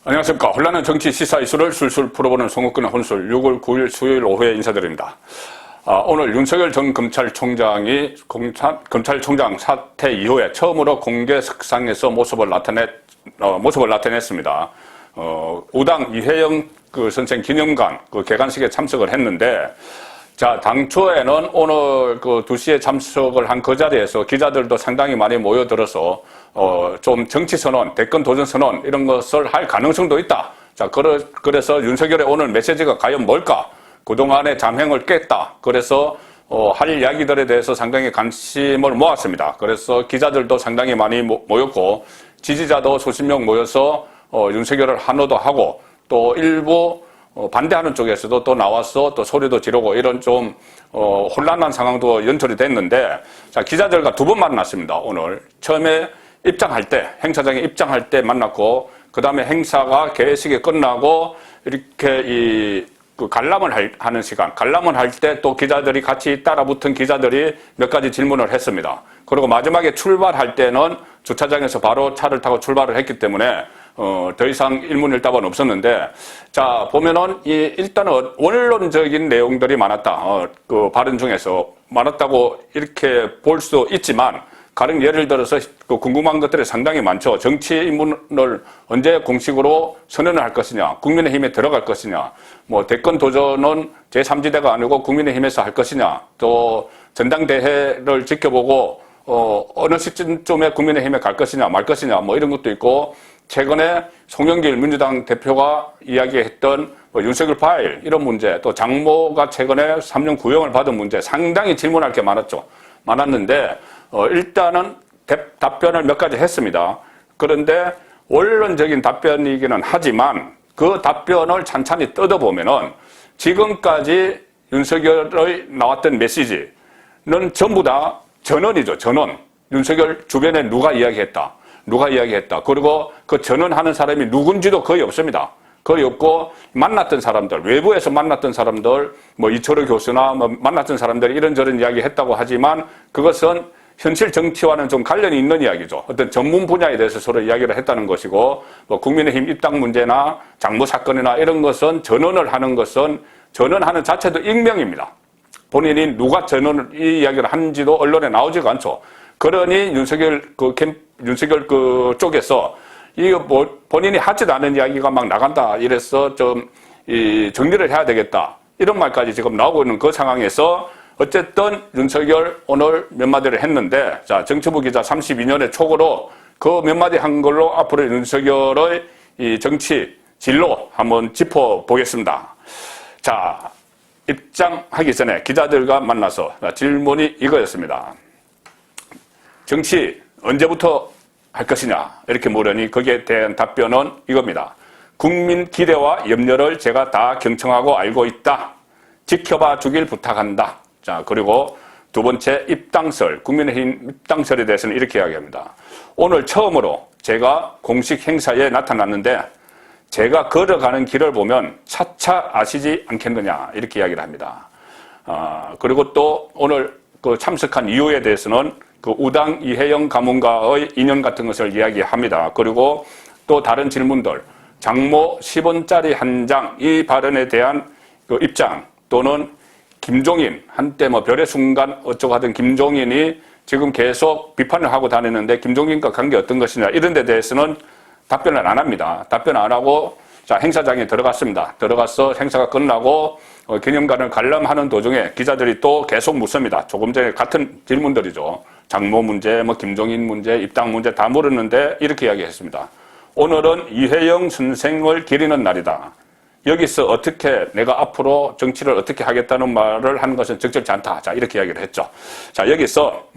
안녕하십니까. 혼란한 정치 시사 이슈를 술술 풀어보는 송옥근의 혼술 6월 9일 수요일 오후에 인사드립니다. 오늘 윤석열 전 검찰총장이 검찰총장 사퇴 이후에 처음으로 공개석상에서 모습을 나타냈습니다. 우당 이혜영 선생 기념관 개관식에 참석을 했는데, 자, 당초에는 오늘 2시에 참석을 한 그 자리에서 기자들도 상당히 많이 모여들어서 좀 정치 선언, 대권 도전 선언 이런 것을 할 가능성도 있다. 자, 그래서 윤석열의 오늘 메시지가 과연 뭘까? 그동안의 잠행을 깼다. 그래서 할 이야기들에 대해서 상당히 관심을 모았습니다. 그래서 기자들도 상당히 많이 모였고 지지자도 수십 명 모여서 윤석열을 환호도 하고 또 일부 반대하는 쪽에서도 또 나와서 또 소리도 지르고 이런 좀 혼란한 상황도 연출이 됐는데, 자, 기자들과 2번 만났습니다. 오늘 처음에 입장할 때, 행사장에 입장할 때 만났고, 그 다음에 행사가 개회식이 끝나고 이렇게 관람을 하는 시간, 관람을 할 때 또 기자들이 같이 따라붙은 기자들이 몇 가지 질문을 했습니다. 그리고 마지막에 출발할 때는 주차장에서 바로 차를 타고 출발을 했기 때문에 더 이상 일문일답은 없었는데, 자, 보면은 일단은 원론적인 내용들이 많았다. 그 발언 중에서 많았다고 이렇게 볼 수 있지만, 가령 예를 들어서 궁금한 것들이 상당히 많죠. 정치 입문을 언제 공식으로 선언을 할 것이냐, 국민의힘에 들어갈 것이냐, 뭐 대권 도전은 제3지대가 아니고 국민의힘에서 할 것이냐, 또 전당대회를 지켜보고 어느 시점에 국민의힘에 갈 것이냐 말 것이냐 뭐 이런 것도 있고, 최근에 송영길 민주당 대표가 이야기했던 윤석열 파일 이런 문제, 또 장모가 최근에 3년 구형을 받은 문제, 상당히 질문할 게 많았는데 일단은 답변을 몇 가지 했습니다. 그런데 원론적인 답변이기는 하지만 그 답변을 찬찬히 뜯어보면은 지금까지 윤석열의 나왔던 메시지는 전부 다 전언이죠. 전언. 윤석열 주변에 누가 이야기했다. 그리고 그 전언하는 사람이 누군지도 거의 없습니다. 거의 없고, 만났던 사람들, 외부에서 만났던 사람들, 뭐 이철호 교수나 뭐 만났던 사람들이 이런저런 이야기 했다고 하지만 그것은 현실 정치와는 좀 관련이 있는 이야기죠. 어떤 전문 분야에 대해서 서로 이야기를 했다는 것이고, 뭐 국민의힘 입당 문제나 장모 사건이나 이런 것은 전언하는 자체도 익명입니다. 본인이 누가 이 이야기를 하는지도 언론에 나오지가 않죠. 그러니 윤석열 쪽에서 본인이 하지도 않은 이야기가 막 나간다. 이래서 좀 정리를 해야 되겠다. 이런 말까지 지금 나오고 있는 그 상황에서 어쨌든 윤석열 오늘 몇 마디를 했는데, 자, 정치부 기자 32년의 촉으로 그 몇 마디 한 걸로 앞으로 윤석열의 이 정치 진로 한번 짚어보겠습니다. 자, 입장하기 전에 기자들과 만나서 질문이 이거였습니다. 정치 언제부터 할 것이냐 이렇게 물으니 거기에 대한 답변은 이겁니다. 국민 기대와 염려를 제가 다 경청하고 알고 있다. 지켜봐 주길 부탁한다. 자, 그리고 2번째 입당설, 국민의힘 입당설에 대해서는 이렇게 이야기합니다. 오늘 처음으로 제가 공식 행사에 나타났는데 제가 걸어가는 길을 보면 차차 아시지 않겠느냐 이렇게 이야기를 합니다. 그리고 또 오늘 참석한 이유에 대해서는 우당 이혜영 가문과의 인연 같은 것을 이야기합니다. 그리고 또 다른 질문들, 장모 10원짜리 한 장 이 발언에 대한 입장, 또는 김종인, 한때 뭐 별의 순간 어쩌고 하던 김종인이 지금 계속 비판을 하고 다니는데 김종인과 관계 어떤 것이냐 이런 데 대해서는 답변을 안 합니다. 답변 안 하고, 자, 행사장에 들어갔습니다. 들어가서 행사가 끝나고 기념관을 관람하는 도중에 기자들이 또 계속 묻습니다. 조금 전에 같은 질문들이죠. 장모 문제, 뭐 김종인 문제, 입당 문제 다 물었는데 이렇게 이야기했습니다. 오늘은 이혜영 선생을 기리는 날이다. 여기서 어떻게 내가 앞으로 정치를 어떻게 하겠다는 말을 하는 것은 적절치 않다. 자, 이렇게 이야기를 했죠. 자, 여기서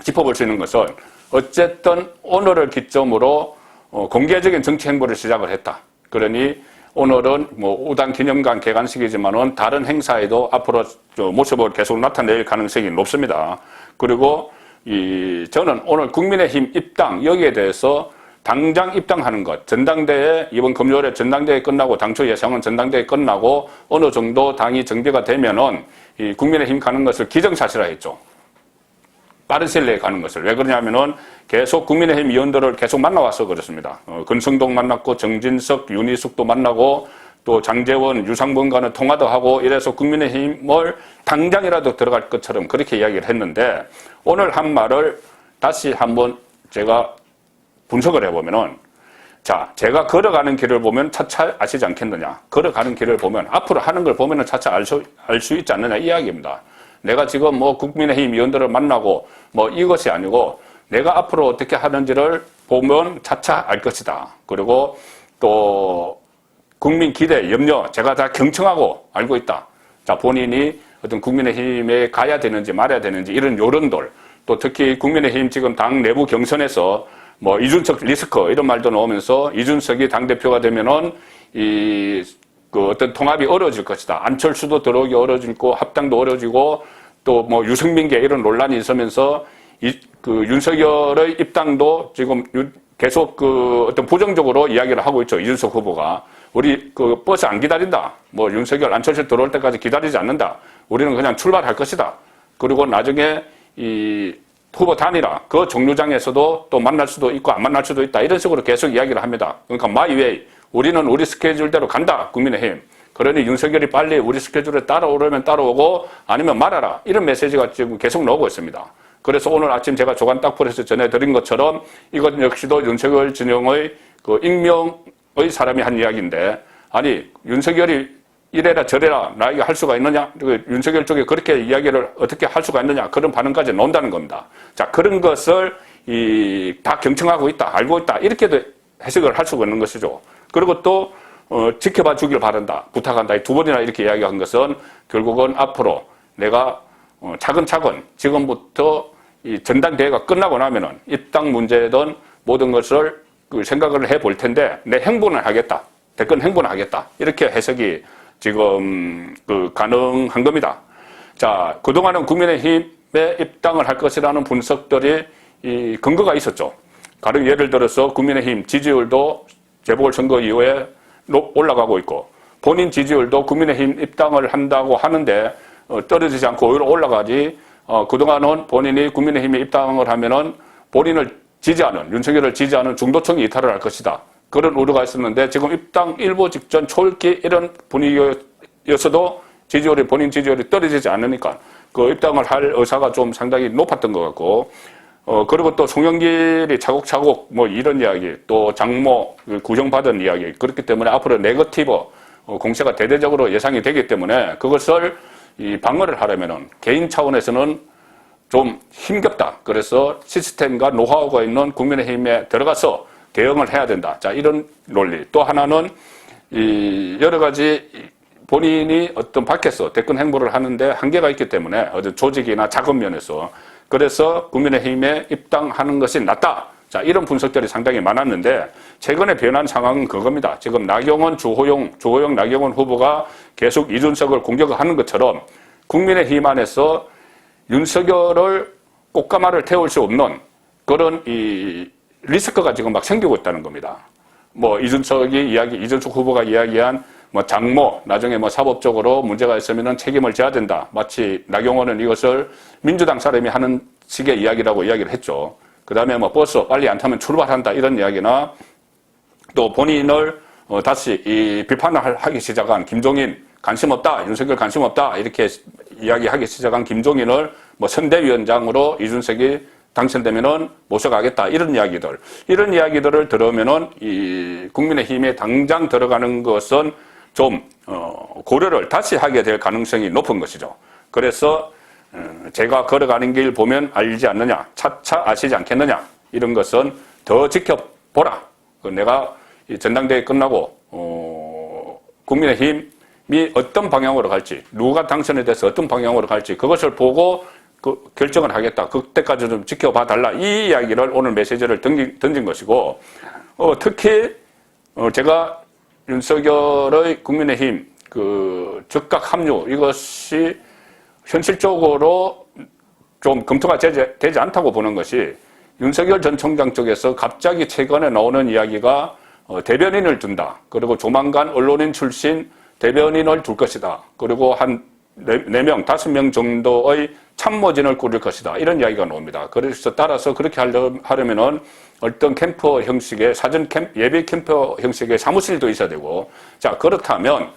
짚어볼 수 있는 것은 어쨌든 오늘을 기점으로 공개적인 정치 행보를 시작을 했다. 그러니 오늘은 뭐 우당 기념관 개관식이지만은 다른 행사에도 앞으로 모습을 계속 나타낼 가능성이 높습니다. 그리고 저는 오늘 국민의힘 입당 여기에 대해서 당장 입당하는 것, 전당대회 이번 금요일에 전당대회 끝나고 당초 예상은 전당대회 끝나고 어느 정도 당이 정비가 되면은 이 국민의힘 가는 것을 기정사실화했죠. 빠르실레에 가는 것을. 왜 그러냐면은 계속 국민의힘 의원들을 계속 만나와서 그렇습니다. 권성동 만났고 정진석, 윤희숙도 만나고 또 장제원, 유상범과는 통화도 하고 이래서 국민의힘을 당장이라도 들어갈 것처럼 그렇게 이야기를 했는데 오늘 한 말을 다시 한번 제가 분석을 해보면은 자, 제가 걸어가는 길을 보면 차차 아시지 않겠느냐. 걸어가는 길을 보면 앞으로 하는 걸 보면은 차차 알 수 있지 않느냐 이 이야기입니다. 내가 지금 뭐 국민의힘 의원들을 만나고 뭐 이것이 아니고 내가 앞으로 어떻게 하는지를 보면 차차 알 것이다. 그리고 또 국민 기대, 염려 제가 다 경청하고 알고 있다. 자, 본인이 어떤 국민의힘에 가야 되는지 말아야 되는지 이런 요런들 또 특히 국민의힘 지금 당 내부 경선에서 뭐 이준석 리스크 이런 말도 나오면서 이준석이 당대표가 되면은 그 어떤 통합이 어려워질 것이다. 안철수도 들어오기 어려워지고 합당도 어려워지고 또 뭐 유승민계 이런 논란이 있으면서 그 윤석열의 입당도 지금 계속 그 어떤 부정적으로 이야기를 하고 있죠. 이준석 후보가. 우리 그 버스 안 기다린다. 뭐 윤석열 안철수 들어올 때까지 기다리지 않는다. 우리는 그냥 출발할 것이다. 그리고 나중에 이 후보 단일화 그 정류장에서도 또 만날 수도 있고 안 만날 수도 있다. 이런 식으로 계속 이야기를 합니다. 그러니까 my way. 우리는 우리 스케줄대로 간다. 국민의힘. 그러니 윤석열이 빨리 우리 스케줄에 따라오려면 따라오고 아니면 말아라. 이런 메시지가 지금 계속 나오고 있습니다. 그래서 오늘 아침 제가 조간 딱풀에서 전해드린 것처럼 이것 역시도 윤석열 진영의 그 익명의 사람이 한 이야기인데 아니 윤석열이 이래라 저래라 나에게 할 수가 있느냐? 윤석열 쪽에 그렇게 이야기를 어떻게 할 수가 있느냐? 그런 반응까지 나온다는 겁니다. 자, 그런 것을 다 경청하고 있다, 알고 있다 이렇게도 해석을 할 수가 있는 것이죠. 그리고 또 지켜봐 주길 바란다, 부탁한다. 두 번이나 이렇게 이야기한 것은 결국은 앞으로 내가 차근차근 지금부터 이 전당대회가 끝나고 나면은 입당 문제든 모든 것을 생각을 해볼 텐데 내 행보는 하겠다, 대권 행보는 하겠다 이렇게 해석이 지금 가능한 겁니다. 자, 그동안은 국민의힘에 입당을 할 것이라는 분석들이 이 근거가 있었죠. 가령 예를 들어서 국민의힘 지지율도 재보궐선거 이후에 올라가고 있고 본인 지지율도 국민의힘 입당을 한다고 하는데 떨어지지 않고 오히려 올라가지 그동안은 본인이 국민의힘에 입당을 하면은 본인을 지지하는 윤석열을 지지하는 중도층이 이탈을 할 것이다. 그런 우려가 있었는데 지금 입당 일보 직전 초읽기 이런 분위기였어도 지지율이 본인 지지율이 떨어지지 않으니까 그 입당을 할 의사가 좀 상당히 높았던 것 같고 그리고 또 송영길이 차곡차곡 뭐 이런 이야기 또 장모 구정받은 이야기 그렇기 때문에 앞으로 네거티브 공세가 대대적으로 예상이 되기 때문에 그것을 방어를 하려면은 개인 차원에서는 좀 힘겹다. 그래서 시스템과 노하우가 있는 국민의힘에 들어가서 대응을 해야 된다. 자, 이런 논리. 또 하나는 여러 가지 본인이 어떤 밖에서 대권 행보를 하는데 한계가 있기 때문에 어떤 조직이나 자금 면에서 그래서 국민의힘에 입당하는 것이 낫다. 자, 이런 분석들이 상당히 많았는데 최근에 변한 상황은 그겁니다. 지금 나경원, 주호영, 나경원 후보가 계속 이준석을 공격하는 것처럼 국민의힘 안에서 윤석열을 꽃가마를 태울 수 없는 그런 리스크가 지금 막 생기고 있다는 겁니다. 뭐 이준석 후보가 이야기한 뭐 장모 나중에 뭐 사법적으로 문제가 있으면은 책임을 져야 된다. 마치 나경원은 이것을 민주당 사람이 하는 식의 이야기라고 이야기를 했죠. 그 다음에 뭐 버스 빨리 안 타면 출발한다 이런 이야기나 또 본인을 다시 비판을 하기 시작한 김종인 관심 없다, 윤석열 관심 없다 이렇게 이야기하기 시작한 김종인을 뭐 선대위원장으로 이준석이 당선되면은 모셔가겠다 이런 이야기들을 들으면은 이 국민의힘에 당장 들어가는 것은 좀 고려를 다시 하게 될 가능성이 높은 것이죠. 그래서 제가 걸어가는 길 보면 알지 않느냐, 차차 아시지 않겠느냐 이런 것은 더 지켜보라. 내가 전당대회 끝나고 국민의힘이 어떤 방향으로 갈지, 누가 당선에 대해서 어떤 방향으로 갈지 그것을 보고 결정을 하겠다. 그때까지 좀 지켜봐 달라. 이 이야기를 오늘 메시지를 던진 것이고 특히 제가 윤석열의 국민의힘 즉각 합류 이것이 현실적으로 좀 검토가 되지 않다고 보는 것이 윤석열 전 총장 쪽에서 갑자기 최근에 나오는 이야기가 대변인을 둔다. 그리고 조만간 언론인 출신 대변인을 둘 것이다. 그리고 한 4명, 5명 정도의 참모진을 꾸릴 것이다. 이런 이야기가 나옵니다. 그래서 따라서 그렇게 하려면은 어떤 캠프 형식의 사전 예비 캠프 형식의 사무실도 있어야 되고, 자, 그렇다면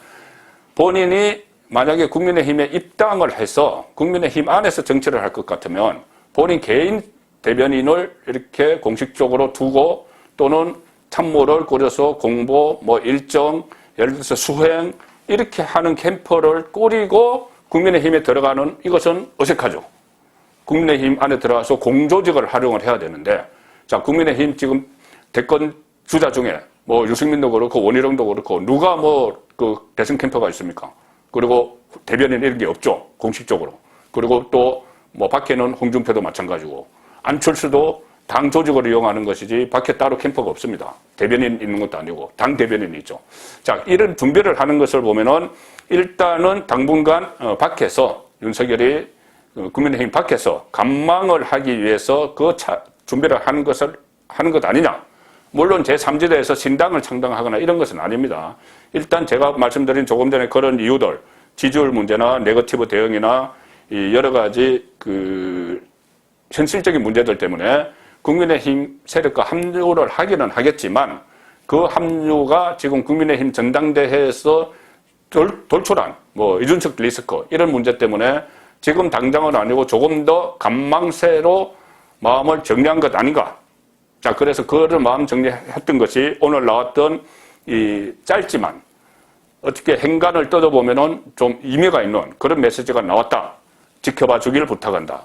본인이 만약에 국민의힘에 입당을 해서 국민의힘 안에서 정치를 할 것 같으면 본인 개인 대변인을 이렇게 공식적으로 두고 또는 참모를 꾸려서 공보, 일정, 예를 들어서 수행, 이렇게 하는 캠프를 꾸리고 국민의힘에 들어가는 이것은 어색하죠. 국민의힘 안에 들어가서 공조직을 활용을 해야 되는데, 자, 국민의힘 지금 대권 주자 중에 유승민도 그렇고 원희룡도 그렇고 누가 대선 캠프가 있습니까? 그리고 대변인 이런 게 없죠. 공식적으로. 그리고 또 밖에는 홍준표도 마찬가지고 안철수도 당 조직을 이용하는 것이지 밖에 따로 캠프가 없습니다. 대변인 있는 것도 아니고 당 대변인이 있죠. 자, 이런 준비를 하는 것을 보면은 일단은 당분간 밖에서 윤석열이 국민의힘 밖에서 감망을 하기 위해서 준비를 하는 것 아니냐. 물론 제3지대에서 신당을 창당하거나 이런 것은 아닙니다. 일단 제가 말씀드린 조금 전에 그런 이유들, 지지율 문제나 네거티브 대응이나 여러 가지 현실적인 문제들 때문에 국민의힘 세력과 합류를 하기는 하겠지만 그 합류가 지금 국민의힘 전당대회에서 돌출한 이준석 리스크 이런 문제 때문에 지금 당장은 아니고 조금 더 간망세로 마음을 정리한 것 아닌가. 자, 그래서 그거를 마음 정리했던 것이 오늘 나왔던 이 짧지만 어떻게 행간을 뜯어보면은 좀 의미가 있는 그런 메시지가 나왔다. 지켜봐 주길 부탁한다.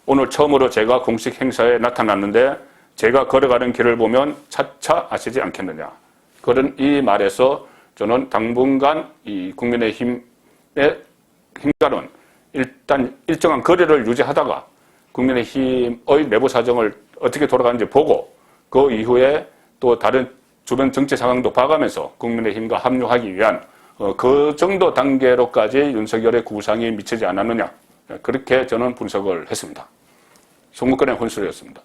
오늘 처음으로 제가 공식 행사에 나타났는데 제가 걸어가는 길을 보면 차차 아시지 않겠느냐. 그런 이 말에서 저는 당분간 이 국민의힘의 행간은 일단 일정한 거리를 유지하다가 국민의힘의 내부 사정을 어떻게 돌아가는지 보고 그 이후에 또 다른 주변 정치 상황도 봐가면서 국민의힘과 합류하기 위한 그 정도 단계로까지 윤석열의 구상이 미치지 않았느냐. 그렇게 저는 분석을 했습니다. 송문권의 혼술이었습니다.